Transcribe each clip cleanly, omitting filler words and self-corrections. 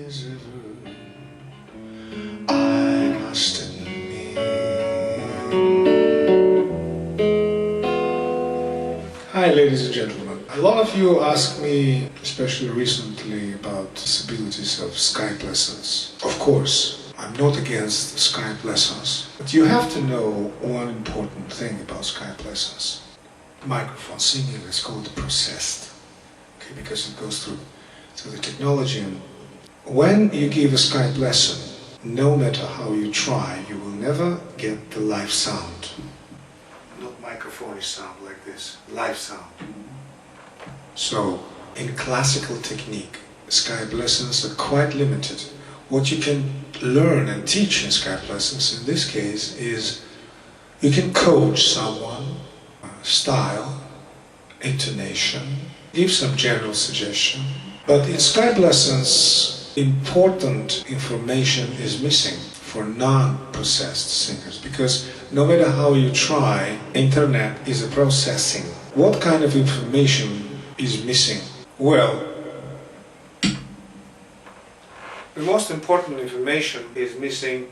as ever I lost in me. Hi ladies and gentlemen. A lot of you ask me, especially recently, about possibilities of Skype lessons. Of course, I'm not against Skype lessons, but you have to know one important thing about Skype lessons. Microphone singing is called processed, okay, because it goes through the technology. And when you give a Skype lesson, no matter how you try, you will never get the live sound. Not microphonish sound like this, live sound. So, in classical technique, Skype lessons are quite limited. What you can learn and teach in Skype lessons, in this case, is you can coach someone, style, intonation, give some general suggestion. But in Skype lessons, important information is missing for non-processed singers, because no matter how you try, internet is a processing. What kind of information is missing? Well, the most important information is missing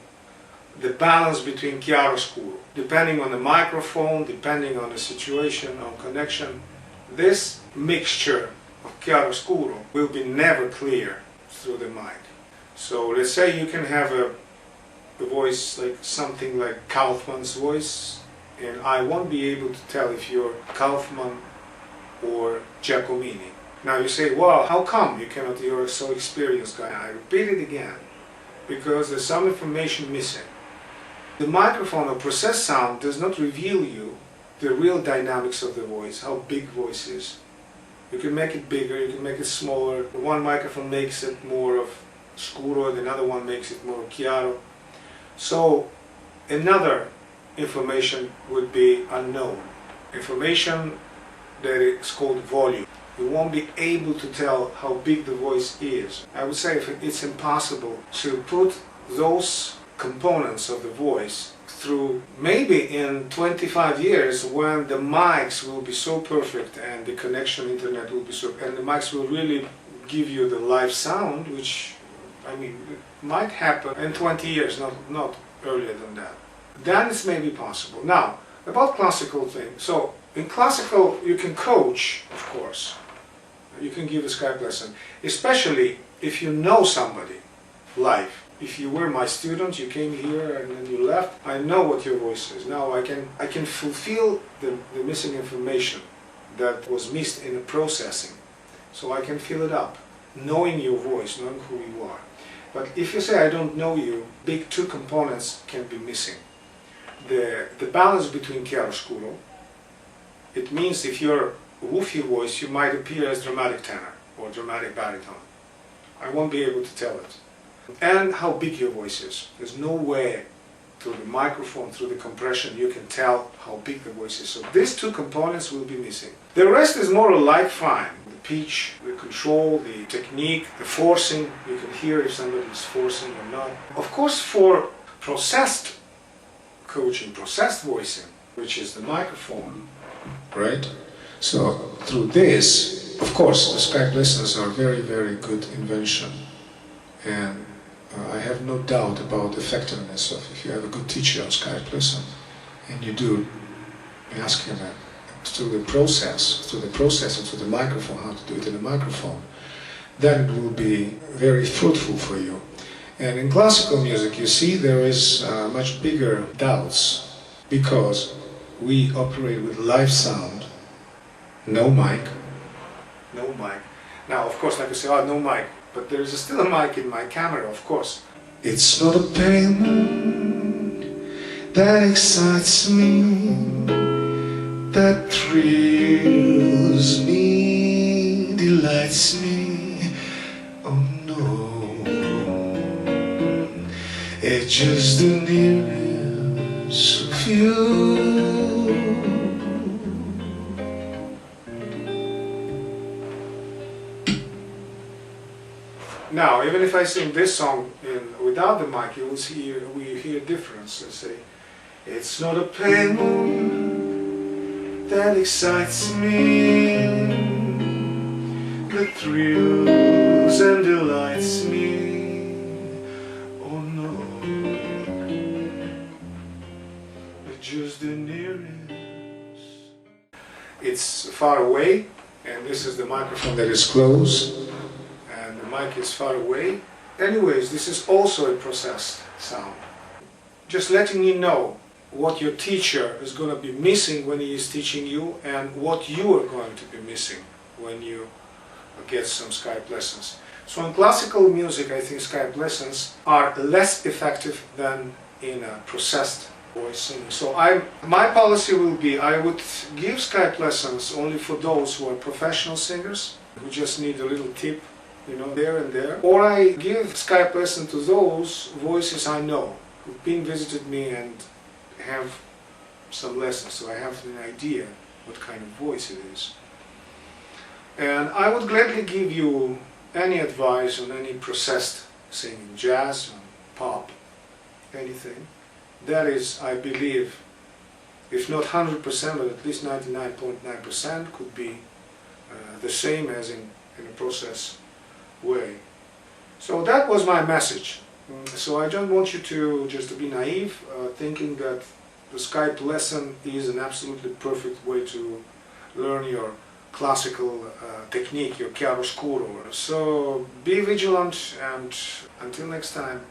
the balance between chiaroscuro. Depending on the microphone, depending on the situation, on connection, this mixture of chiaroscuro will be never clear through the mic. So let's say you can have a voice like something like Kaufman's voice, and I won't be able to tell if you're Kaufman or Giacomini. Now you say, well, how come you cannot, you're a so experienced guy? I repeat it again, because there's some information missing. The microphone or processed sound does not reveal you the real dynamics of the voice, how big voice is. You can make it bigger, you can make it smaller. One microphone makes it more of scuro, the other one makes it more chiaro. So another information would be unknown. Information that is called volume. You won't be able to tell how big the voice is. I would say it's impossible to put those components of the voice through, maybe in 25 years, when the mics will be so perfect and the connection internet will be so, and the mics will really give you the live sound, which, I mean, it might happen in 20 years, not earlier than that. Then it's maybe possible. Now, about classical things. So, in classical, you can coach, of course. You can give a Skype lesson, especially if you know somebody live. If you were my student, you came here and then you left, I know what your voice is. Now I can fulfill the missing information that was missed in the processing. So I can fill it up, knowing your voice, knowing who you are. But if you say I don't know you, big two components can be missing. The balance between chiaroscuro. It means if you're a woofy voice, you might appear as dramatic tenor or dramatic baritone. I won't be able to tell it. And how big your voice is. There's no way through the microphone, through the compression, you can tell how big the voice is. So these two components will be missing. The rest is more or like fine. The pitch, the control, the technique, the forcing. You can hear if somebody is forcing or not. Of course, for processed coaching, processed voicing, which is the microphone, right? So through this, of course, the Skype lessons are very, very good invention. And I have no doubt about the effectiveness of, if you have a good teacher on Skype lesson, and you do ask him through the process and through the microphone, how to do it in the microphone, then it will be very fruitful for you. And in classical music, you see, there is much bigger doubts, because we operate with live sound, no mic. No mic. Now, of course, like you say, oh, no mic. But there is still a mic in my camera, of course. It's not a pale moon that excites me, that thrills me, delights me. Oh no, it's just the nearness of you. Now, even if I sing this song without the mic, you will hear a difference. Let's say, it's not a pale moon that excites me, that thrills and delights me. it's far away, and this is the microphone that is close, and the mic is far away. Anyways, this is also a processed sound. Just letting you know what your teacher is going to be missing when he is teaching you, and what you are going to be missing when you get some Skype lessons. So in classical music, I think Skype lessons are less effective than in a processed voice singing. So my policy will be, I would give Skype lessons only for those who are professional singers, who just need a little tip, you know, there and there. Or I give Skype lesson to those voices I know, who've been visited me and have some lessons, so I have an idea what kind of voice it is. And I would gladly give you any advice on any processed singing, jazz, pop, anything. That is, I believe, if not 100%, but at least 99.9% could be the same as in a process way. So that was my message. So I don't want you to just be naive, thinking that the Skype lesson is an absolutely perfect way to learn your classical technique, your chiaroscuro. So be vigilant, and until next time.